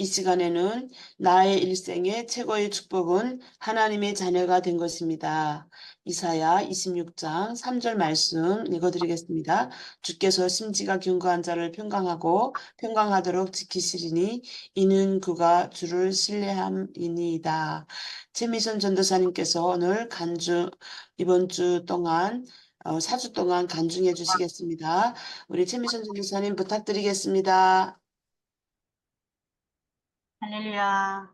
이 시간에는 나의 일생의 최고의 축복은 하나님의 자녀가 된 것입니다. 이사야 26장 3절 말씀 읽어드리겠습니다. 주께서 심지가 견고한 자를 평강하고 평강하도록 지키시리니 이는 그가 주를 신뢰함이니이다. 최미선 전도사님께서 오늘 이번 주 동안 4주 동안 간증해 주시겠습니다. 우리 최미선 전도사님 부탁드리겠습니다. 할렐루야.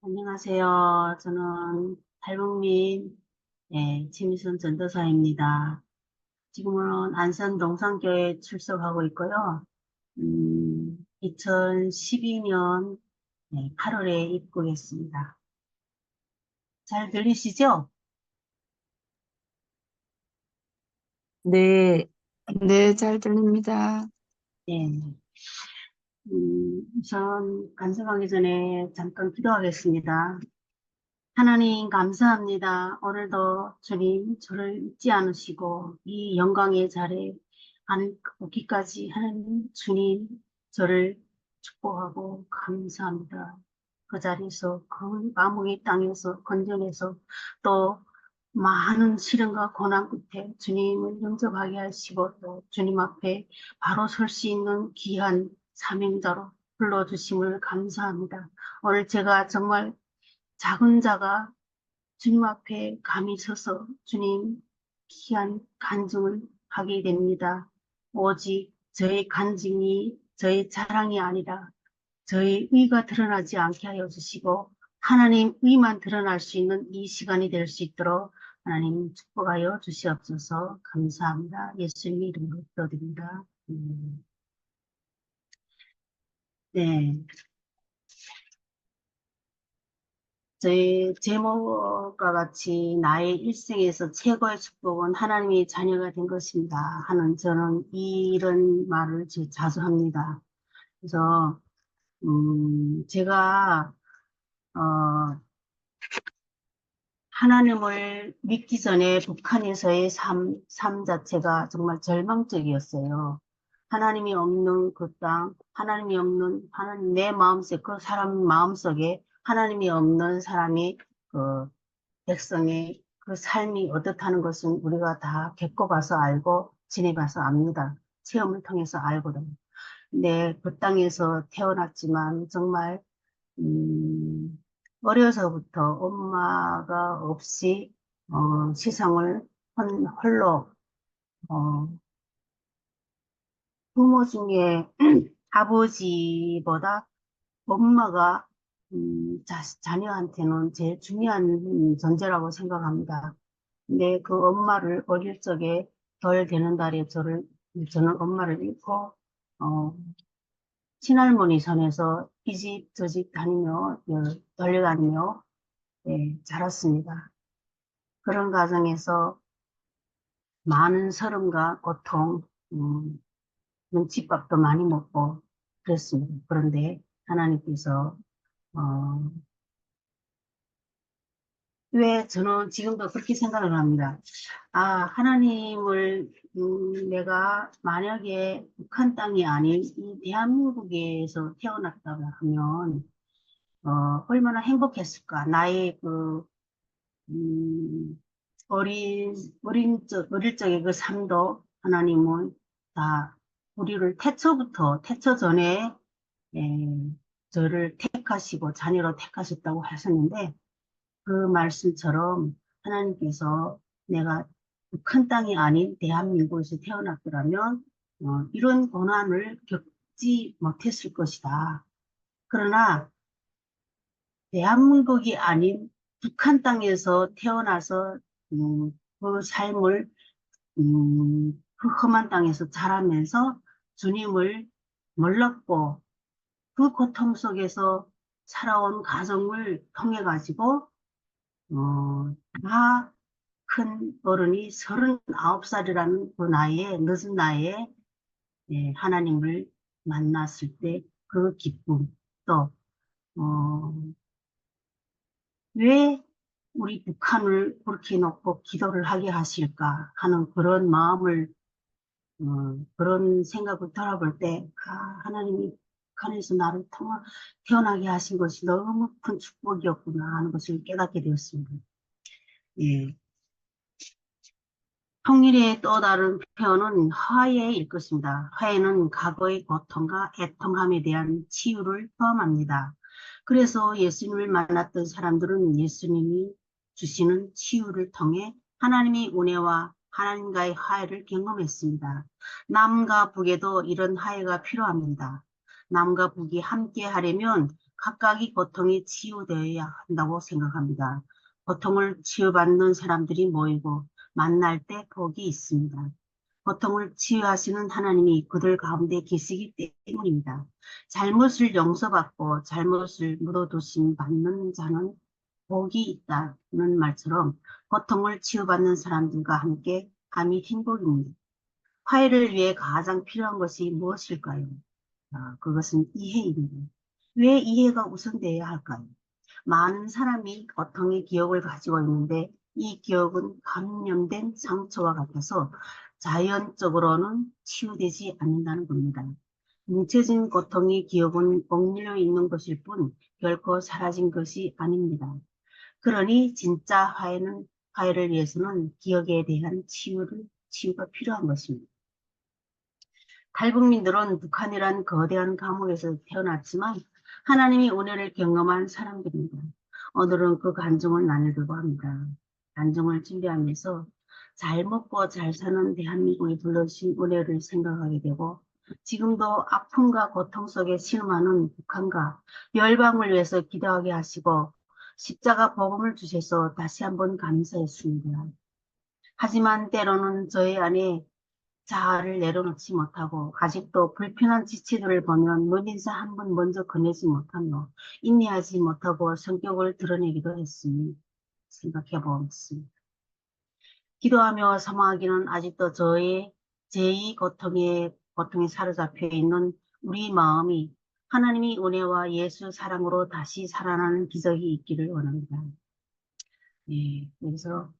안녕하세요. 저는 달북민 최미순 전도사입니다. 지금은 안산 농산교회 출석하고 있고요. 2012년 8월에 입국했습니다. 잘 들리시죠? 네, 네, 잘 들립니다. 네. 우선 간증하기 전에 잠깐 기도하겠습니다. 하나님 감사합니다. 오늘도 주님 저를 잊지 않으시고 이 영광의 자리에 오기까지 하나님 주님 저를 축복하고 감사합니다. 그 자리에서 그 마무리 땅에서 건전해서 또 많은 시련과 고난 끝에 주님을 영접하게 하시고 또 주님 앞에 바로 설 수 있는 귀한 사명자로 불러주심을 감사합니다. 오늘 제가 정말 작은 자가 주님 앞에 감히 서서 주님 귀한 간증을 하게 됩니다. 오직 저의 간증이 저의 자랑이 아니라 저의 의가 드러나지 않게 하여 주시고 하나님 의만 드러날 수 있는 이 시간이 될 수 있도록 하나님 축복하여 주시옵소서. 감사합니다. 예수님 이름으로 기도드립니다. 네. 저희 제목과 같이 나의 일생에서 최고의 축복은 하나님의 자녀가 된 것입니다 하는 저는 이런 말을 자주 합니다. 그래서 제가 하나님을 믿기 전에 북한에서의 삶 자체가 정말 절망적이었어요. 하나님이 없는 그 땅, 하나님이 없는, 하나님 내 마음속, 그 사람 마음속에 하나님이 없는 사람이, 그 백성의 그 삶이 어떻다는 것은 우리가 다 겪어봐서 알고 지내봐서 압니다. 체험을 통해서 알거든요. 근데 그 땅에서 태어났지만 정말 어려서부터 엄마가 없이 세상을 홀로 어, 부모 중에 아버지보다 엄마가 자녀한테는 제일 중요한 존재라고 생각합니다. 근데 그 엄마를 어릴 적에 덜 되는 달에 저는 엄마를 잃고 친할머니 손에서 이 집 저 집 다니며 달려다니며 자랐습니다. 그런 과정에서 많은 서름과 고통, 눈칫밥도 많이 먹고 그랬습니다. 그런데 하나님께서 어, 왜 저는 지금도 그렇게 생각을 합니다. 하나님을 내가 만약에 북한 땅이 아닌 이 대한민국에서 태어났다고 하면 얼마나 행복했을까. 나의 음, 어릴 적의 그 삶도 하나님은 다 우리를 태초 전에 예, 저를 택하시고 자녀로 택하셨다고 하셨는데 그 말씀처럼 하나님께서 내가 큰 땅이 아닌 대한민국에서 태어났더라면 이런 고난을 겪지 못했을 것이다. 그러나 대한민국이 아닌 북한 땅에서 태어나서 그 삶을 그 험한 땅에서 자라면서 주님을 몰랐고 그 고통 속에서 살아온 가정을 통해 가지고 다 큰 어른이 39살이라는 그 나이에 늦은 나이에 하나님을 만났을 때 그 기쁨 또 왜 우리 북한을 그렇게 놓고 기도를 하게 하실까 하는 그런 마음을 그런 생각을 돌아볼 때, 하나님이 북한에서 나를 태어나게 하신 것이 너무 큰 축복이었구나 하는 것을 깨닫게 되었습니다. 예. 통일의 또 다른 표현은 화해일 것입니다. 화해는 과거의 고통과 애통함에 대한 치유를 포함합니다. 그래서 예수님을 만났던 사람들은 예수님이 주시는 치유를 통해 하나님의 은혜와 하나님과의 화해를 경험했습니다. 남과 북에도 이런 화해가 필요합니다. 남과 북이 함께 하려면 각각의 고통이 치유되어야 한다고 생각합니다. 고통을 치유받는 사람들이 모이고 만날 때 복이 있습니다. 고통을 치유하시는 하나님이 그들 가운데 계시기 때문입니다. 잘못을 용서받고 잘못을 묻어두심 받는 자는 복이 있다는 말처럼 고통을 치유받는 사람들과 함께 함이 행복입니다. 화해를 위해 가장 필요한 것이 무엇일까요? 그것은 이해입니다. 왜 이해가 우선되어야 할까요? 많은 사람이 고통의 기억을 가지고 있는데 이 기억은 감염된 상처와 같아서 자연적으로는 치유되지 않는다는 겁니다. 뭉쳐진 고통의 기억은 옥밀려 있는 것일 뿐 결코 사라진 것이 아닙니다. 그러니 진짜 화해를 위해서는 기억에 대한 치유가 필요한 것입니다. 탈북민들은 북한이란 거대한 감옥에서 태어났지만 하나님이 은혜를 경험한 사람들입니다. 오늘은 그 간증을 나누려고 합니다. 간증을 준비하면서 잘 먹고 잘 사는 대한민국이 불러주신 은혜를 생각하게 되고 지금도 아픔과 고통 속에 신음하는 북한과 열방을 위해서 기도하게 하시고 십자가 복음을 주셔서 다시 한번 감사했습니다. 하지만 때로는 저희 안에 자아를 내려놓지 못하고 아직도 불편한 지체들을 보면 눈인사 한 번 먼저 건네지 못하며 인내하지 못하고 성격을 드러내기도 했으니 생각해 보겠습니다. 기도하며 사모하기는 아직도 제2 고통에 사로잡혀 있는 우리 마음이 하나님의 은혜와 예수 사랑으로 다시 살아나는 기적이 있기를 원합니다. 예, 그래서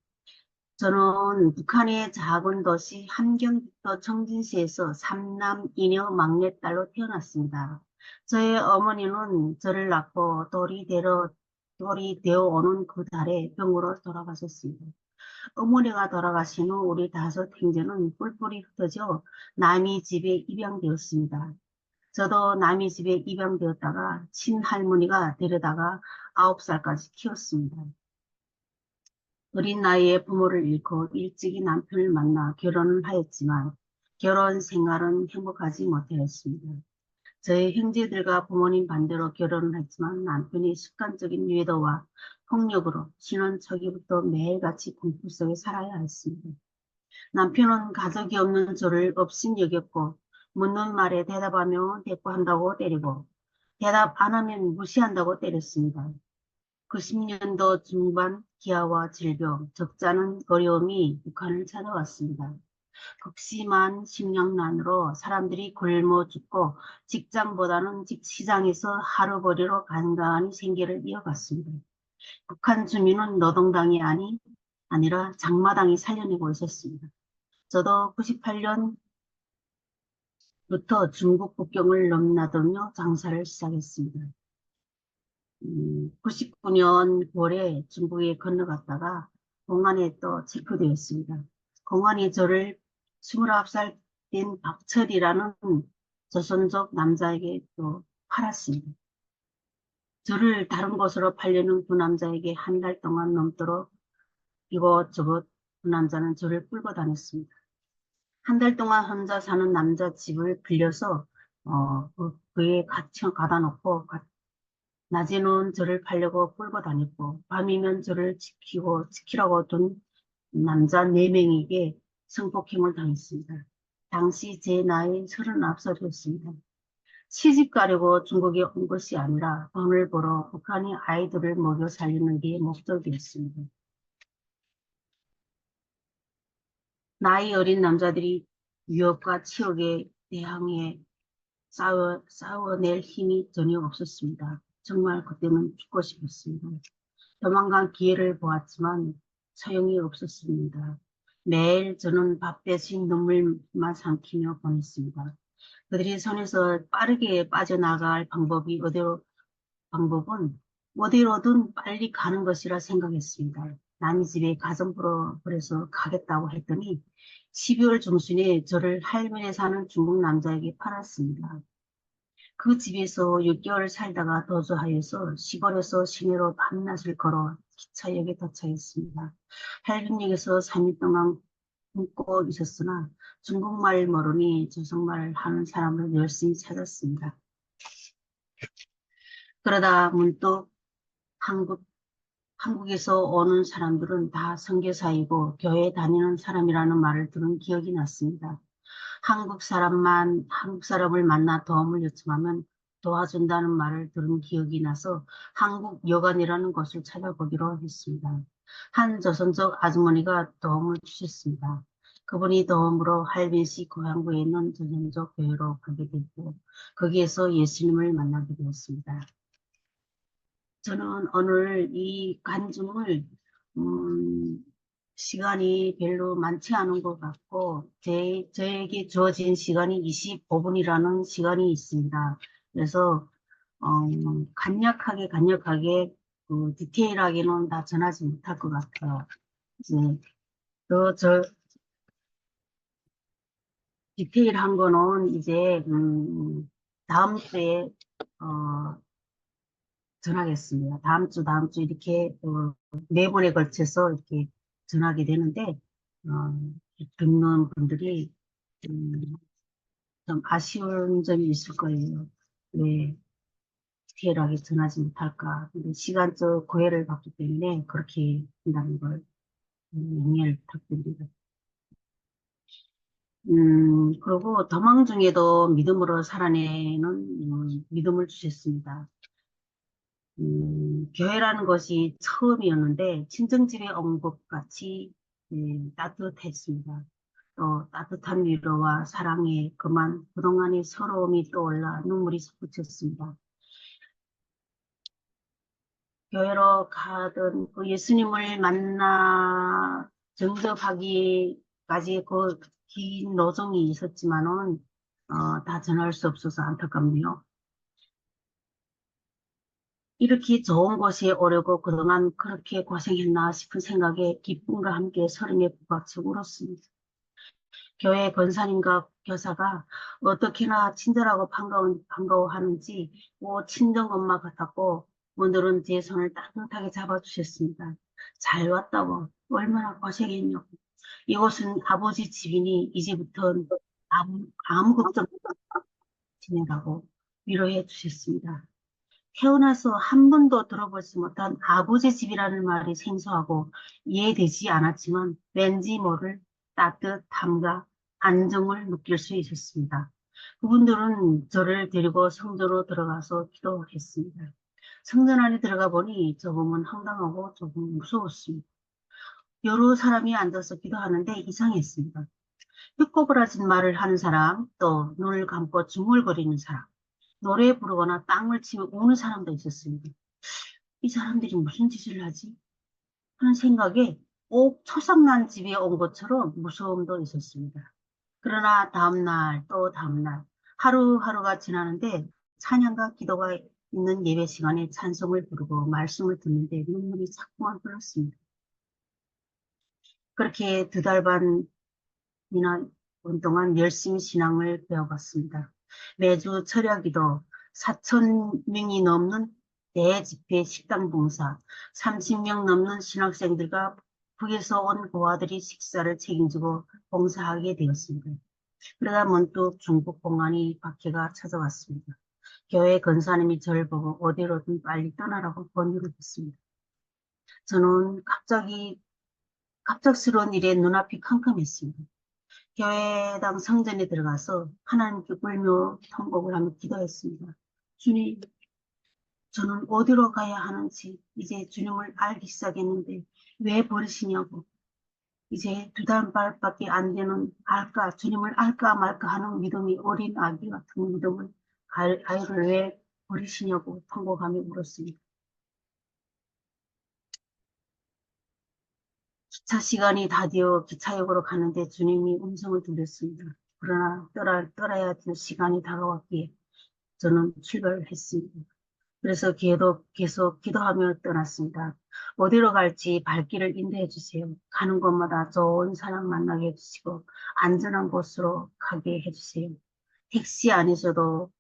저는 북한의 작은 도시 함경북도 청진시에서 삼남 이녀 막내딸로 태어났습니다. 저의 어머니는 저를 낳고 돌이 되어 오는 그 달에 병으로 돌아가셨습니다. 어머니가 돌아가신 후 우리 5 형제는 뿔뿔이 흩어져 남이 집에 입양되었습니다. 저도 남이 집에 입양되었다가 친할머니가 데려다가 9살까지 키웠습니다. 어린 나이에 부모를 잃고 일찍이 남편을 만나 결혼을 하였지만 결혼 생활은 행복하지 못하였습니다. 저희 형제들과 부모님 반대로 결혼을 했지만 남편이 습관적인 외도와 폭력으로 신혼 초기부터 매일같이 공포 속에 살아야 했습니다. 남편은 가족이 없는 저를 업신 여겼고 묻는 말에 대답하면 대꾸한다고 때리고 대답 안 하면 무시한다고 때렸습니다. 90년도 중반 기아와 질병, 적잖은 어려움이 북한을 찾아왔습니다. 극심한 식량난으로 사람들이 굶어 죽고 직장보다는 시장에서 하루벌이로 간간히 생계를 이어갔습니다. 북한 주민은 노동당이 아니라 장마당이 살려내고 있었습니다. 저도 98년부터 중국 국경을 넘나들며 장사를 시작했습니다. 99년 9월에 중국에 건너갔다가 공안에 또 체포되었습니다. 공안이 저를 29살 된 박철이라는 조선족 남자에게 또 팔았습니다. 저를 다른 곳으로 팔려는 그 남자에게 한 달 동안 넘도록 이곳저곳 그 남자는 저를 끌고 다녔습니다. 한 달 동안 혼자 사는 남자 집을 빌려서 그에 가다 놓고 낮에는 저를 팔려고 끌고 다녔고 밤이면 저를 지키라고 둔 남자 4명에게 성폭행을 당했습니다. 당시 제 나이 39살이었습니다. 시집 가려고 중국에 온 것이 아니라 돈을 벌어 북한의 아이들을 먹여 살리는 게 목적이었습니다. 나이 어린 남자들이 위협과 치욕에 대항해 싸워낼 힘이 전혀 없었습니다. 정말 그때는 죽고 싶었습니다. 도망간 기회를 보았지만 소용이 없었습니다. 매일 저는 밥 대신 눈물만 삼키며 보냈습니다. 그들이 손에서 빠르게 빠져나갈 방법은 어디로든 빨리 가는 것이라 생각했습니다. 남의 집에 가정 보러 그래서 가겠다고 했더니 12월 중순에 저를 할머니 사는 중국 남자에게 팔았습니다. 그 집에서 6개월 살다가 도주하여서 시골에서 시내로 밤낮을 걸어 기차역에 도착했습니다. 할빈역에서 3일 동안 굶고 있었으나 중국말 모르니 조선말을 하는 사람을 열심히 찾았습니다. 그러다 문득 한국에서 오는 사람들은 다 선교사이고 교회 다니는 사람이라는 말을 들은 기억이 났습니다. 한국 사람을 만나 도움을 요청하면 도와준다는 말을 들은 기억이 나서 한국 여관이라는 곳을 찾아보기로 했습니다. 한 조선족 아주머니가 도움을 주셨습니다. 그분이 도움으로 할빈시 고향부에 있는 조선족 교회로 가게 됐고 거기에서 예수님을 만나게 되었습니다. 저는 오늘 이 간증을 시간이 별로 많지 않은 것 같고 저에게 주어진 시간이 25분이라는 시간이 있습니다. 그래서 간략하게 그 디테일하게는 다 전하지 못할 것 같아요. 이제 저 디테일한 거는 이제 다음 주에 어, 전하겠습니다. 다음 주 이렇게 네 번에 걸쳐서 이렇게 전하게 되는데, 듣는 분들이 음, 좀 아쉬운 점이 있을 거예요. 왜 디테일하게 전하지 못할까. 근데 시간적 고해를 받기 때문에 그렇게 한다는 걸 양해를 부탁드립니다. 그리고 도망 중에도 믿음으로 살아내는 믿음을 주셨습니다. 교회라는 것이 처음이었는데 친정집에 온 것 같이 따뜻했습니다. 또 따뜻한 위로와 사랑에 그동안의 서러움이 떠올라 눈물이 솟구쳤습니다. 교회로 가던 그 예수님을 만나 정접하기까지 그 긴 노정이 있었지만은 다 전할 수 없어서 안타깝네요. 이렇게 좋은 곳에 오려고 그동안 그렇게 고생했나 싶은 생각에 기쁨과 함께 서름에 북받쳐 울었습니다. 교회 권사님과 교사가 어떻게나 친절하고 반가워하는지 친정 엄마 같았고 오늘은 제 손을 따뜻하게 잡아주셨습니다. 잘 왔다고 얼마나 고생했냐고. 이곳은 아버지 집이니 이제부터는 아무 걱정 지내라고 위로해 주셨습니다. 태어나서 한 번도 들어보지 못한 아버지 집이라는 말이 생소하고 이해되지 않았지만 왠지 모를 따뜻함과 안정을 느낄 수 있었습니다. 그분들은 저를 데리고 성전으로 들어가서 기도했습니다. 성전 안에 들어가 보니 조금은 황당하고 조금 무서웠습니다. 여러 사람이 앉아서 기도하는데 이상했습니다. 삐꼬부라진 말을 하는 사람, 또 눈을 감고 중얼거리는 사람, 노래 부르거나 땅을 치며 우는 사람도 있었습니다. 이 사람들이 무슨 짓을 하지? 하는 생각에 꼭 초상난 집에 온 것처럼 무서움도 있었습니다. 그러나 다음날 또 다음날 하루하루가 지나는데 찬양과 기도가 있는 예배 시간에 찬송을 부르고 말씀을 듣는데 눈물이 자꾸만 흘렀습니다. 그렇게 2달 반이나 동안 열심히 신앙을 배워갔습니다. 매주 철야기도 4,000명이 넘는 대집회 식당 봉사, 30명 넘는 신학생들과 북에서 온 고아들이 식사를 책임지고 봉사하게 되었습니다. 그러다 문득 중국 공안이 박해가 찾아왔습니다. 교회 권사님이 저를 보고 어디로든 빨리 떠나라고 권유를 했습니다. 저는 갑작스러운 일에 눈앞이 캄캄했습니다. 교회당 성전에 들어가서 하나님께 울며 통곡을 하며 기도했습니다. 주님, 저는 어디로 가야 하는지 이제 주님을 알기 시작했는데 왜 버리시냐고. 이제 2달밖에 안 되는 주님을 알까 말까 하는 믿음이 어린 아기 같은 믿음을 아이를 왜 버리시냐고 통곡하며 물었습니다. 기차 시간이 다 되어 기차역으로 가는데 주님이 음성을 들렸습니다. 그러나 떠나야 될 시간이 다가왔기에 저는 출발을 했습니다. 그래서 계속 기도하며 떠났습니다. 어디로 갈지 발길을 인도해 주세요. 가는 곳마다 좋은 사람 만나게 해주시고 안전한 곳으로 가게 해주세요. 택시 안에서도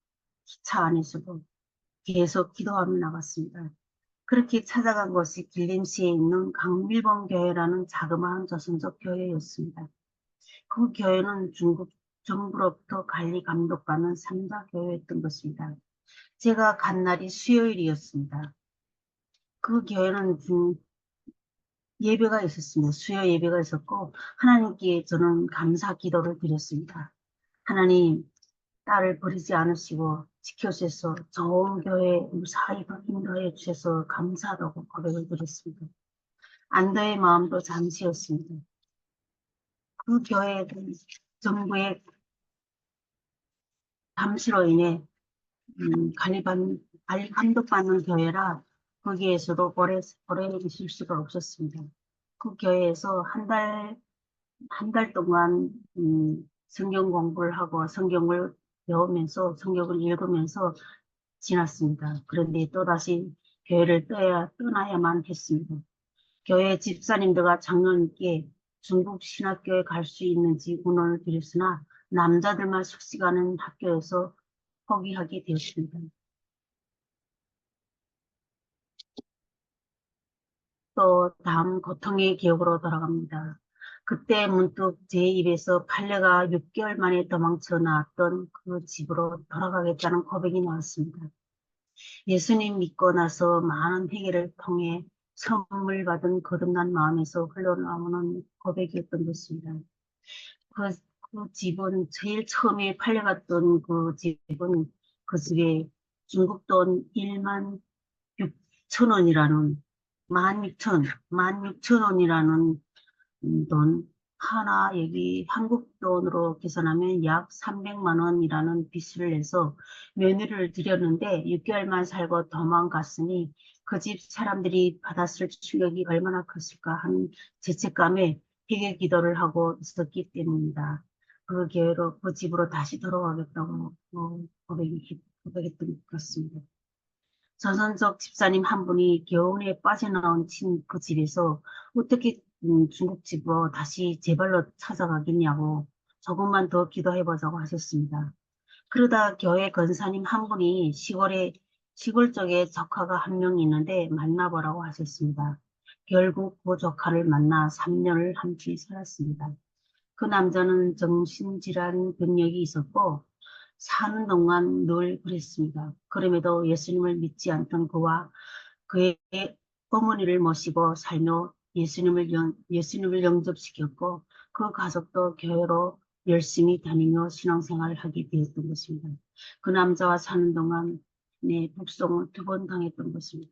기차 안에서도 계속 기도하며 나갔습니다. 그렇게 찾아간 곳이 길림시에 있는 강밀봉 교회라는 자그마한 조선족 교회였습니다. 그 교회는 중국 정부로부터 관리 감독받는 3자 교회였던 것입니다. 제가 간 날이 수요일이었습니다. 그 교회는 예배가 있었습니다. 수요 예배가 있었고 하나님께 저는 감사 기도를 드렸습니다. 하나님, 딸을 버리지 않으시고 지켜주셔서 좋은 교회 무사히 인도해 주셔서 감사하다고 고백을 드렸습니다. 안도의 마음도 잠시였습니다. 그 교회는 정부의 감시로 인해 감독받는 교회라 거기에서도 오래 있을 수가 없었습니다. 그 교회에서 한 달 동안 성경 공부를 하고 성경을 배우면서 성경을 읽으면서 지났습니다. 그런데 또다시 교회를 떠나야만 했습니다. 교회 집사님들과 장로님께 중국 신학교에 갈 수 있는지 문의를 드렸으나 남자들만 숙식하는 학교에서 포기하게 되었습니다. 또 다음 고통의 기억으로 돌아갑니다. 그때 문득 제 입에서 팔레가 6개월 만에 도망쳐 나왔던 그 집으로 돌아가겠다는 고백이 나왔습니다. 예수님 믿고 나서 많은 회개를 통해 선물 받은 거듭난 마음에서 흘러나오는 고백이었던 것입니다. 그, 그 집은 제일 처음에 팔려갔던 그 집은 그 집에 중국 돈 1만 6천 원이라는 16,000원이라는 돈 하나 여기 한국 돈으로 계산하면 약 300만 원이라는 빚을 내서 며느리를 드렸는데 6개월만 살고 도망갔으니 그 집 사람들이 받았을 충격이 얼마나 컸을까 하는 죄책감에 회개 기도를 하고 있었기 때문입니다. 그 교회로 그 집으로 다시 돌아가겠다고 고백했던 것 같습니다. 조선족 집사님 한 분이 겨울에 빠져나온 그 집에서 어떻게 중국집으로 다시 제 발로 찾아가겠냐고 조금만 더 기도해보자고 하셨습니다. 그러다 교회 권사님 한 분이 시골 쪽에 조카가 한 명 있는데 만나보라고 하셨습니다. 결국 그 조카를 만나 3년을 함께 살았습니다. 그 남자는 정신질환 병력이 있었고 사는 동안 늘 그랬습니다. 그럼에도 예수님을 믿지 않던 그와 그의 어머니를 모시고 살며 예수님을 영접시켰고 그 가족도 교회로 열심히 다니며 신앙생활을 하게 되었던 것입니다. 그 남자와 사는 동안 북송을 2번 당했던 것입니다.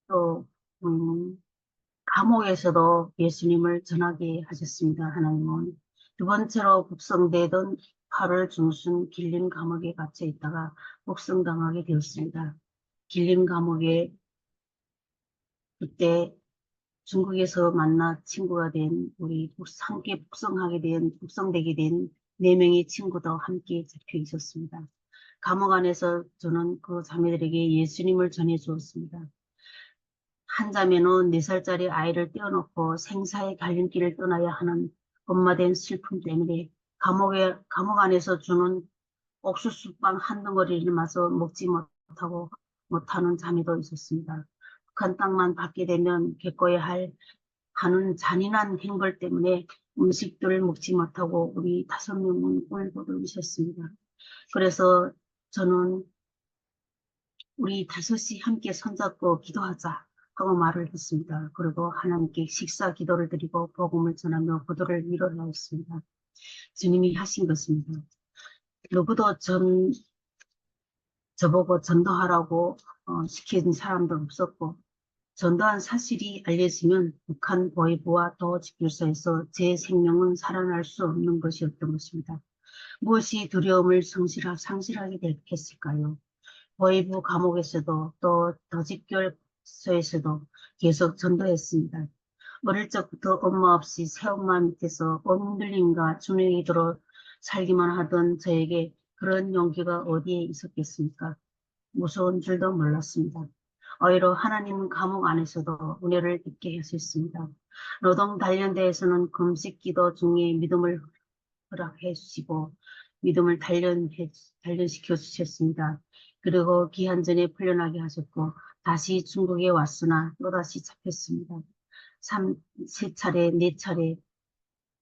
또 감옥에서도 예수님을 전하게 하셨습니다. 하나님은. 두 번째로 북송되던 8월 중순 길림 감옥에 갇혀 있다가 북송당하게 되었습니다. 길림 감옥에 그때 중국에서 만나 친구가 된 우리 함께 북송되게 된 4명의 친구도 함께 잡혀 있었습니다. 감옥 안에서 저는 그 자매들에게 예수님을 전해 주었습니다. 한 자매는 4살짜리 아이를 떼어놓고 생사의 갈림길을 떠나야 하는 엄마된 슬픔 때문에 감옥 안에서 주는 옥수수빵 한 덩어리를 마저 먹지 못하는 자매도 있었습니다. 북한 땅만 받게 되면 겪어야 하는 잔인한 행벌 때문에 음식들을 먹지 못하고 우리 5명은 울고를 오셨습니다. 그래서 저는 우리 5이 함께 손잡고 기도하자 하고 말을 했습니다. 그리고 하나님께 식사 기도를 드리고 복음을 전하며 기도를 이뤄나왔습니다. 주님이 하신 것입니다. 누구도 저보고 전도하라고 시킨 사람도 없었고 전도한 사실이 알려지면 북한 보위부와 도 집결소에서 제 생명은 살아날 수 없는 것이었던 것입니다. 무엇이 두려움을 상실하게 했을까요? 보이부 감옥에서도 또 더집결소에서도 계속 전도했습니다. 어릴 적부터 엄마 없이 새엄마 밑에서 흔들림과 주눅이 들어 살기만 하던 저에게 그런 용기가 어디에 있었겠습니까? 무서운 줄도 몰랐습니다. 오히려 하나님은 감옥 안에서도 은혜를 입게 하셨습니다. 노동 단련대에서는 금식 기도 중에 믿음을 허락해 주시고 믿음을 단련시켜 주셨습니다. 그리고 기한 전에 풀려나게 하셨고 다시 중국에 왔으나 또다시 잡혔습니다. 세 차례, 네 차례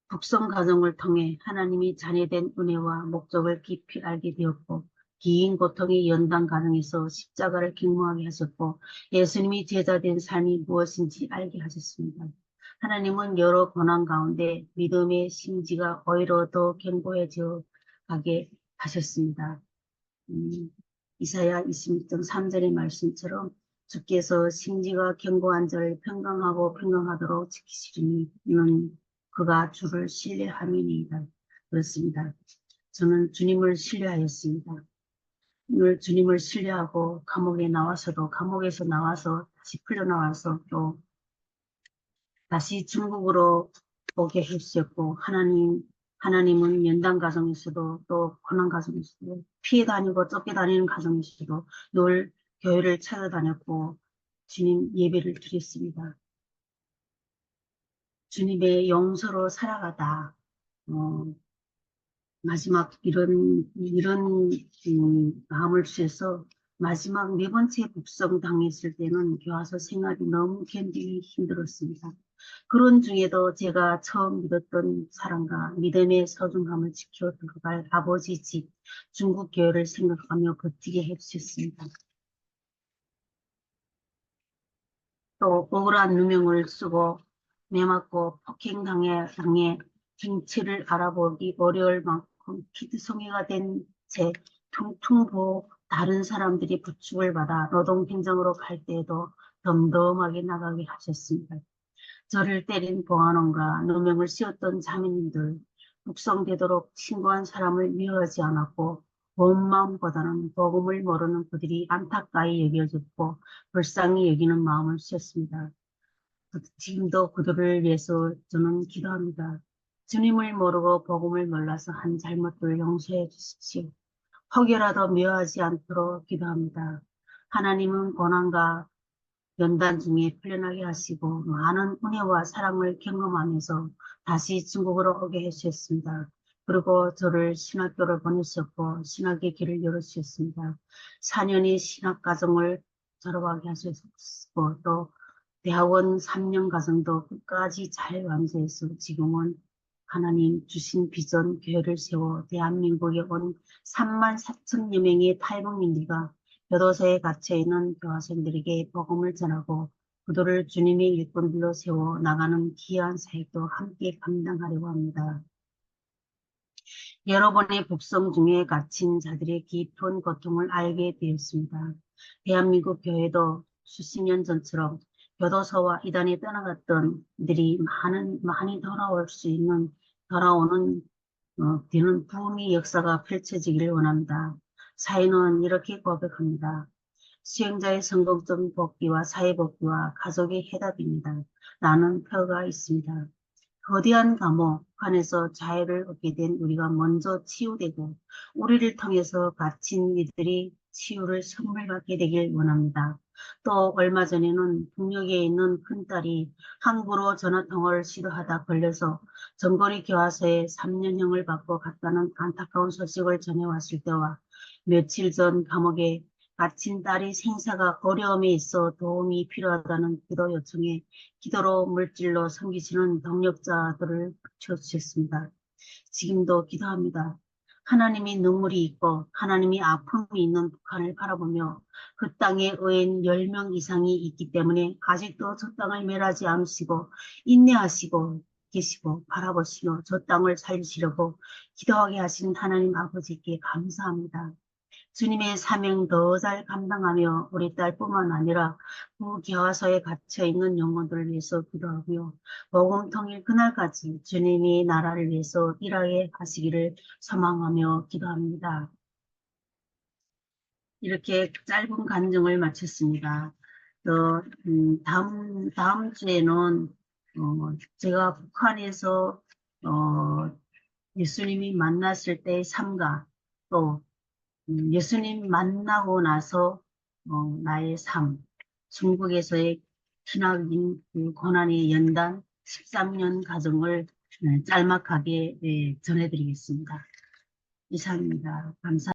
북송 과정을 통해 하나님이 자녀된 은혜와 목적을 깊이 알게 되었고 긴 고통의 연단 과정에서 십자가를 경험하게 하셨고 예수님이 제자된 삶이 무엇인지 알게 하셨습니다. 하나님은 여러 고난 가운데 믿음의 심지가 오히려 더 견고해져 가게 하셨습니다. 이사야 26장 3절의 말씀처럼 주께서 심지가 견고한 자를 평강하고 평강하도록 지키시리니 이는 그가 주를 신뢰함이니이다. 그렇습니다. 저는 주님을 신뢰하였습니다. 늘 주님을 신뢰하고 감옥에서 나와서 다시 풀려나와서 또 다시 중국으로 오게 해주셨고 하나님은 연단 과정에서도 또 고난 과정에서도 피해 다니고 쫓겨다니는 과정에서도 늘 교회를 찾아다녔고 주님 예배를 드렸습니다. 주님의 용서로 살아가다 마지막 이런 마음을 주셔서 마지막 네 번째 북송 당했을 때는 교화소 생활이 너무 견디기 힘들었습니다. 그런 중에도 제가 처음 믿었던 사랑과 믿음의 소중함을 지켜 들어갈 아버지 집 중국 교회를 생각하며 버티게 해주셨습니다. 또 억울한 누명을 쓰고 매맞고 폭행당해 정체를 알아보기 어려울 만큼 피드송이가 된 채 퉁퉁 부어 다른 사람들이 부축을 받아 노동행정으로 갈 때에도 덤덤하게 나가게 하셨습니다. 저를 때린 보안원과 누명을 씌웠던 자매님들, 북송되도록 신고한 사람을 미워하지 않았고 온 마음보다는 복음을 모르는 그들이 안타까이 여겨졌고 불쌍히 여기는 마음을 씌웠습니다. 지금도 그들을 위해서 저는 기도합니다. 주님을 모르고 복음을 몰라서 한 잘못을 용서해 주십시오. 혹여라도 미워하지 않도록 기도합니다. 하나님은 고난과 연단 중에 풀려나게 하시고 많은 은혜와 사랑을 경험하면서 다시 중국으로 오게 해주셨습니다. 그리고 저를 신학교를 보내셨고 신학의 길을 열어주셨습니다. 4년의 신학과정을 졸업하게 하셨고 또 대학원 3년 과정도 끝까지 잘 완수해서 지금은 하나님 주신 비전 교회를 세워 대한민국에 온 3만 4천여 명의 탈북민들과 교도소에 갇혀있는 교화생들에게 복음을 전하고 그들을 주님의 일꾼들로 세워 나가는 귀한 사역도 함께 감당하려고 합니다. 여러분의 북송 중에 갇힌 자들의 깊은 고통을 알게 되었습니다. 대한민국 교회도 수십 년 전처럼 교도소와 이단에 떠나갔던 이들이 많이 돌아오는 되는 부흥의 역사가 펼쳐지기를 원합니다. 사회는 이렇게 고백합니다. 수행자의 성공적인 복귀와 사회복귀와 가족의 해답입니다. 나는 표가 있습니다. 거대한 감옥 안에서 자유를 얻게 된 우리가 먼저 치유되고 우리를 통해서 갇힌 이들이 치유를 선물 받게 되길 원합니다. 또 얼마 전에는 북녘에 있는 큰딸이 항구로 전화통화를 시도하다 걸려서 정거리 교화소에 3년형을 받고 갔다는 안타까운 소식을 전해왔을 때와 며칠 전 감옥에 갇힌 딸이 생사가 어려움에 있어 도움이 필요하다는 기도 요청에 기도로 물질로 섬기시는 동력자들을 붙여주셨습니다. 지금도 기도합니다. 하나님이 눈물이 있고 하나님이 아픔이 있는 북한을 바라보며 그 땅에 의인 10명 이상이 있기 때문에 아직도 저 땅을 멸하지 않으시고 인내하시고 계시고 바라보시며 저 땅을 살리시려고 기도하게 하신 하나님 아버지께 감사합니다. 주님의 사명 더 잘 감당하며 우리 딸뿐만 아니라 부교화소에 갇혀 있는 영혼들을 위해서 기도하고요. 복음 통일 그날까지 주님이 나라를 위해서 일하게 하시기를 소망하며 기도합니다. 이렇게 짧은 간증을 마쳤습니다. 다음 주에는 제가 북한에서 예수님이 만났을 때의 삶과 또 예수님 만나고 나서 나의 삶, 중국에서의 신학인 그 고난의 연단 13년 과정을 짤막하게 전해드리겠습니다. 이상입니다. 감사합니다.